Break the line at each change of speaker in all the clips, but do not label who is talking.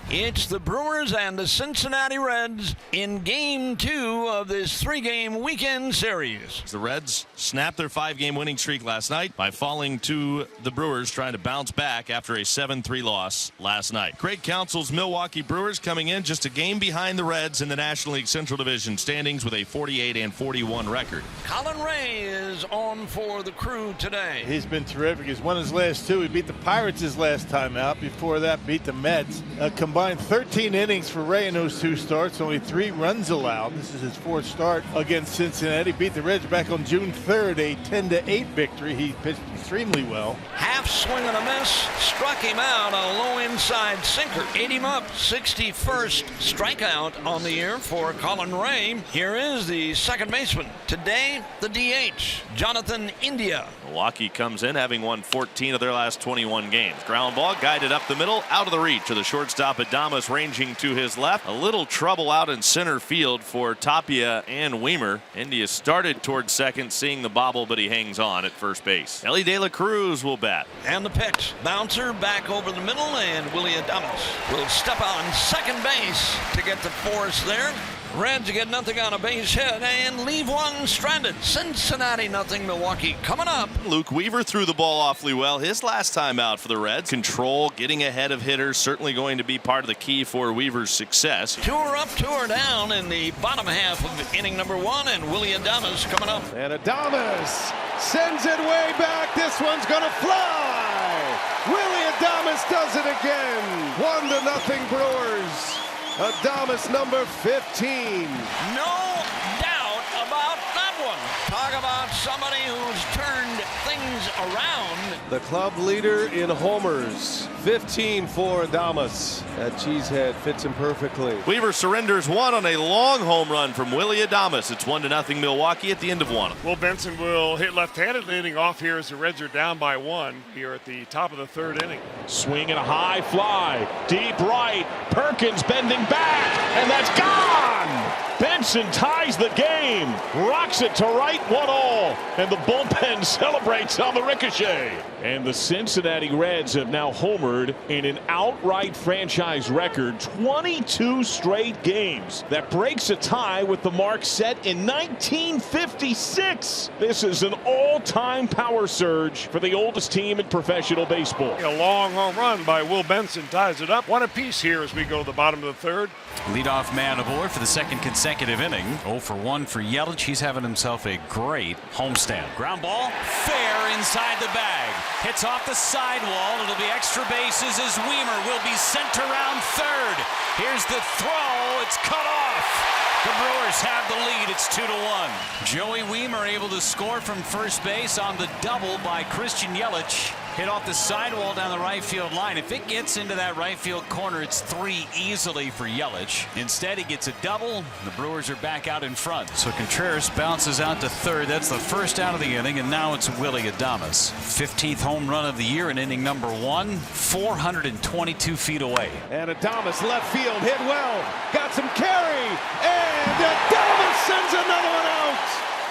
It's the Brewers and the Cincinnati Reds in Game 2 of this 3-game weekend series.
The Reds snapped their 5-game winning streak last night by falling to the Brewers, trying to bounce back after a 7-3 loss last night. Craig Counsell's Milwaukee Brewers coming in just a game behind the Reds in the National League Central Division standings with a 48-41 record.
Colin Ray is on for the Crew today.
He's been terrific. He's won his last 2. He beat the Pirates his last time out. Before that, beat the Mets. Combined 13 innings for Ray in those 2 starts. Only 3 runs allowed. This is his 4th start against Cincinnati. Beat the Reds back on June 3rd, a 10-8 victory. He pitched extremely well.
Half swing and a miss. Struck him out. A low inside sinker. Ate him up. 61st strikeout on the year for Colin Ray. Here is the second baseman. Today, the DH, Jonathan India.
Milwaukee comes in having won 14 of their last 21 games. Ground ball guided up the middle, out of the reach of the shortstop Adames, ranging to his left. A little trouble out in center field for Tapia and Weimer. India started towards second, seeing the bobble, but he hangs on at first base. Elly De La Cruz will bat.
And the pitch. Bouncer back over the middle, and Willie Adames will step on second base to get the force there. Reds get nothing on a base hit and leave one stranded. Cincinnati nothing, Milwaukee coming up.
Luke Weaver threw the ball awfully well his last time out for the Reds. Control, getting ahead of hitters, certainly going to be part of the key for Weaver's success.
2 are up, 2 are down in the bottom half of inning number 1, and Willie Adames coming up.
And Adames sends it way back. This one's gonna fly. Willie Adames does it again. 1-0 Brewers. Adames number 15.
No doubt about that one. Talk about somebody who's turned things around.
The club leader in homers. 15 for Adames. That cheesehead fits him perfectly.
Weaver surrenders 1 on a long home run from Willie Adames. It's 1-0 Milwaukee at the end of 1.
Will Benson will hit left-handed, leading off here as the Reds are down by 1 here at the top of the 3rd inning.
Swing and a high fly, deep right. Perkins bending back, and that's gone. Benson ties the game, rocks it to right, 1-all, and the bullpen celebrates on the ricochet. And the Cincinnati Reds have now homered in an outright franchise record 22 straight games. That breaks a tie with the mark set in 1956. This is an all-time power surge for the oldest team in professional baseball.
A long home run by Will Benson ties it up. 1 apiece here as we go to the bottom of the 3rd.
Leadoff man aboard for the 2nd consecutive inning. 0 for 1 for Yelich. He's having himself a great homestand. Ground ball, fair inside the bag. Hits off the sidewall. It'll be extra bases as Weimer will be sent around 3rd. Here's the throw. It's cut off. The Brewers have the lead. It's 2-1. Joey Weimer able to score from first base on the double by Christian Yelich. Hit off the sidewall down the right field line. If it gets into that right field corner, it's 3 easily for Yelich. Instead, he gets a double. The Brewers are back out in front. So Contreras bounces out to 3rd. That's the first out of the inning, and now it's Willie Adames. 15th home run of the year in inning number 1, 422 feet away.
And Adames left field, hit well, got some carry, and Adames sends another one out.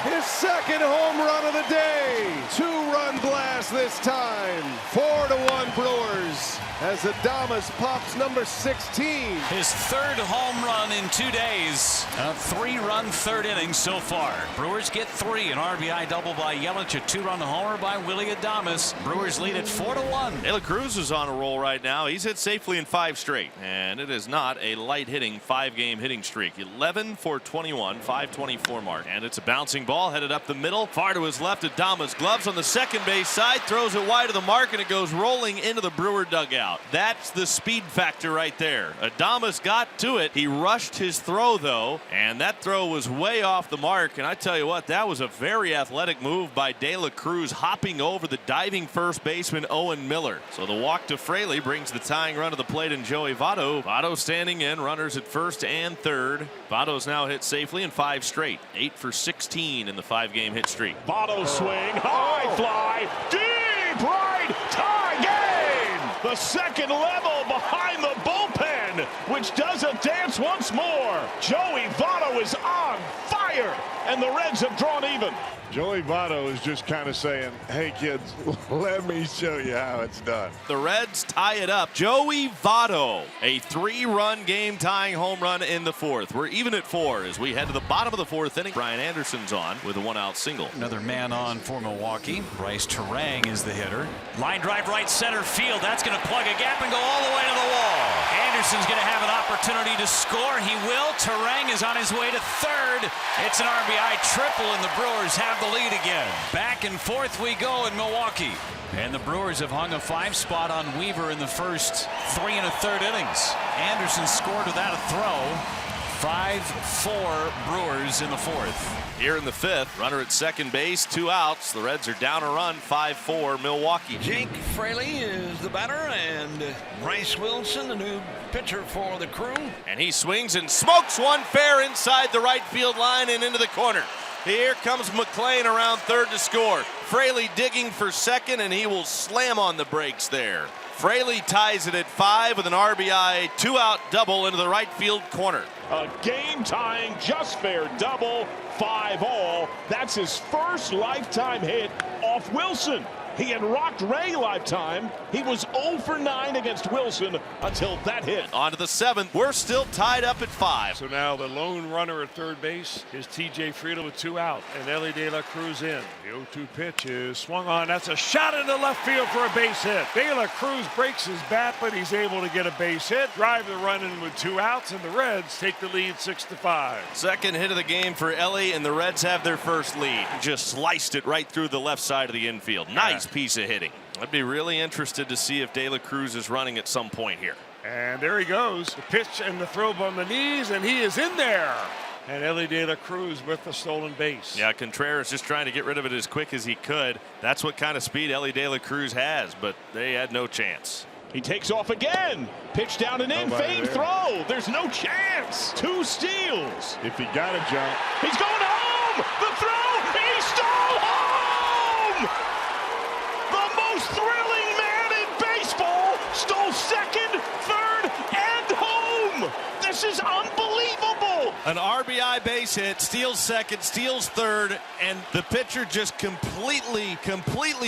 His 2nd home run of the day. 2-run blast this time. 4-1 Brewers as Adames pops number 16.
His 3rd home run in 2 days. A 3-run 3rd inning so far. Brewers get 3. An RBI double by Yelich. A 2-run homer by Willie Adames. Brewers lead at 4-1.
De La Cruz is on a roll right now. He's hit safely in 5 straight, and it is not a light hitting 5-game hitting streak. 11 for 21, 524 mark, and it's a bouncing ball headed up the middle, far to his left. Adames gloves on the second base side, throws it wide of the mark, and it goes rolling into the Brewer dugout. That's the speed factor right there. Adames got to it. He rushed his throw though, and that throw was way off the mark. And I tell you what, that was a very athletic move by De La Cruz, hopping over the diving first baseman Owen Miller. So the walk to Fraley brings the tying run to the plate in Joey Votto. Votto standing in, runners at 1st and 3rd. Votto's now hit safely in 5 straight, 8 for 16 in the 5-game hit streak.
Votto swing, high fly, deep right, tie game. The 2nd level behind the bullpen, which does a dance once more. Joey Votto is on fire, and the Reds have drawn even.
Joey Votto is just kind of saying, hey kids, let me show you how it's done.
The Reds tie it up. Joey Votto, a 3-run game tying home run in the 4th. We're even at 4 as we head to the bottom of the 4th inning. Brian Anderson's on with a 1-out single.
Another man on for Milwaukee. Bryce Terang is the hitter. Line drive right center field. That's going to plug a gap and go all the way to the wall. Anderson's going to have an opportunity to score. He will. Terang is on his way to 3rd. It's an RBI triple, and the Brewers have the lead again. Back and forth we go in Milwaukee. And the Brewers have hung a 5 spot on Weaver in the first 3 1/3 innings. Anderson scored without a throw. 5-4 Brewers in the 4th.
Here in the 5th, runner at second base, 2 outs. The Reds are down a run, 5-4 Milwaukee.
Jake Fraley is the batter, and Bryce Wilson, the new pitcher for the Crew.
And he swings and smokes one fair inside the right field line and into the corner. Here comes McLean around 3rd to score. Fraley digging for second, and he will slam on the brakes there. Fraley ties it at 5 with an RBI 2-out double into the right field corner.
A game-tying, just fair double, 5-all. That's his first lifetime hit off Wilson. He had rocked Ray lifetime. He was 0 for 9 against Wilson until that hit.
On to the 7th. We're still tied up at 5.
So now the lone runner at third base is T.J. Friedl with 2 out, and Ellie De La Cruz in. The 0-2 pitch is swung on. That's a shot into left field for a base hit. De La Cruz breaks his bat, but he's able to get a base hit, drive the run in with 2 outs, and the Reds take the lead 6-5.
Second hit of the game for Ellie, and the Reds have their first lead. Just sliced it right through the left side of the infield. Nice piece of hitting. I'd be really interested to see if De La Cruz is running at some point here.
And there he goes. The pitch and the throw on the knees, and he is in there. And Ellie De La Cruz with the stolen base.
Yeah, Contreras just trying to get rid of it as quick as he could. That's what kind of speed Ellie De La Cruz has, but they had no chance.
He takes off again. Pitch down and in. Fade throw. There's no chance. 2 steals.
If he got a jump.
He's going home. The throw. He stole home. The most thrilling man in baseball stole second, third, and home. This is unbelievable.
An RBI base hit, steals second, steals third, and the pitcher just completely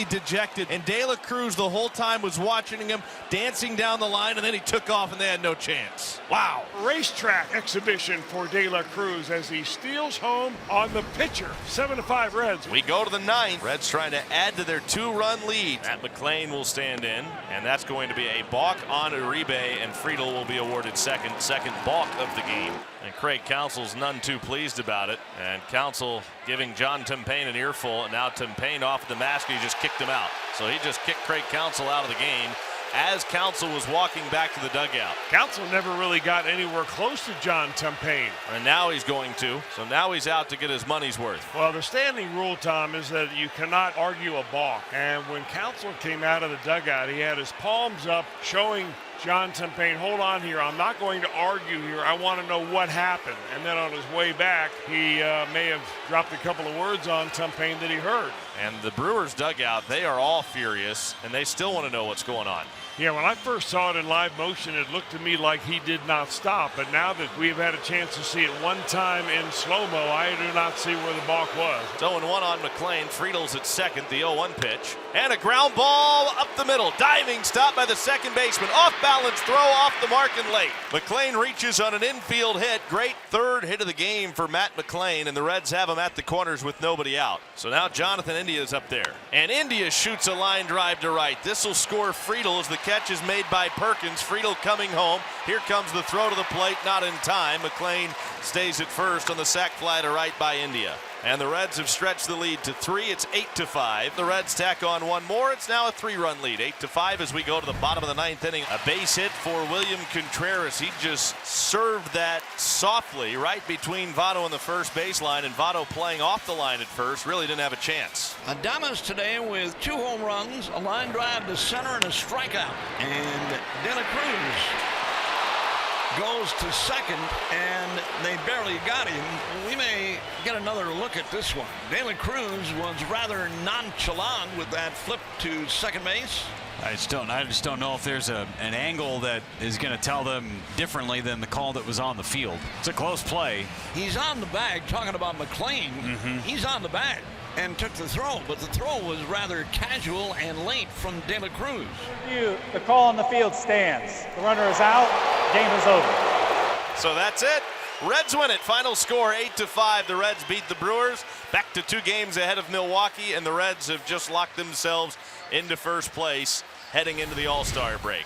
dejected. And De La Cruz the whole time was watching him, dancing down the line, and then he took off and they had no chance. Wow.
Racetrack exhibition for De La Cruz as he steals home on the pitcher. 7-5 Reds.
We go to the 9th. Reds trying to add to their 2-run lead. Matt McLean will stand in, and that's going to be a balk on Uribe, and Friedl will be awarded second balk of the game. And Craig Counsell's none too pleased about it. And Counsell giving John Tempane an earful, and now Tempane off the mask, he just kicked him out. So he just kicked Craig Counsell out of the game as Counsell was walking back to the dugout.
Counsell never really got anywhere close to John Tempane.
And now he's going to. So now he's out to get his money's worth.
Well, the standing rule, Tom, is that you cannot argue a balk. And when Counsell came out of the dugout, he had his palms up showing John Tempane, hold on here, I'm not going to argue here, I want to know what happened. And then on his way back, he may have dropped a couple of words on Tempane that he heard.
And the Brewers dugout, they are all furious, and they still want to know what's going on.
Yeah, when I first saw it in live motion, it looked to me like he did not stop. But now that we've had a chance to see it one time in slow-mo, I do not see where the balk was.
0-1 on McLean. Friedel's at second, the 0-1 pitch. And a ground ball up the middle. Diving stop by the second baseman. Off-balance throw off the mark and late. McLean reaches on an infield hit. Great third hit of the game for Matt McLean, and the Reds have him at the corners with nobody out. So now Jonathan India is up there. And India shoots a line drive to right. This will score Friedl as the catch is made by Perkins. Friedl coming home. Here comes the throw to the plate, not in time. McLean stays at first on the sac fly to right by India. And the Reds have stretched the lead to 3. It's 8-5. The Reds tack on one more. It's now a 3-run lead. 8-5 as we go to the bottom of the 9th inning. A base hit for William Contreras. He just served that softly right between Votto and the first baseline, and Votto playing off the line at first really didn't have a chance.
Adames today with 2 home runs, a line drive to center, and a strikeout. And De La Cruz goes to second, and they barely got him. We may get another look at this one. De La Cruz was rather nonchalant with that flip to second base.
I just don't know if there's an angle that is going to tell them differently than the call that was on the field. It's a close play.
He's on the bag. Talking about McLean, he's on the bag. and took the throw, but the throw was rather casual and late from De La Cruz.
The call on the field stands. The runner is out. Game is over.
So that's it. Reds win it. Final score 8-5. The Reds beat the Brewers. Back to 2 games ahead of Milwaukee, and the Reds have just locked themselves into first place heading into the All-Star break.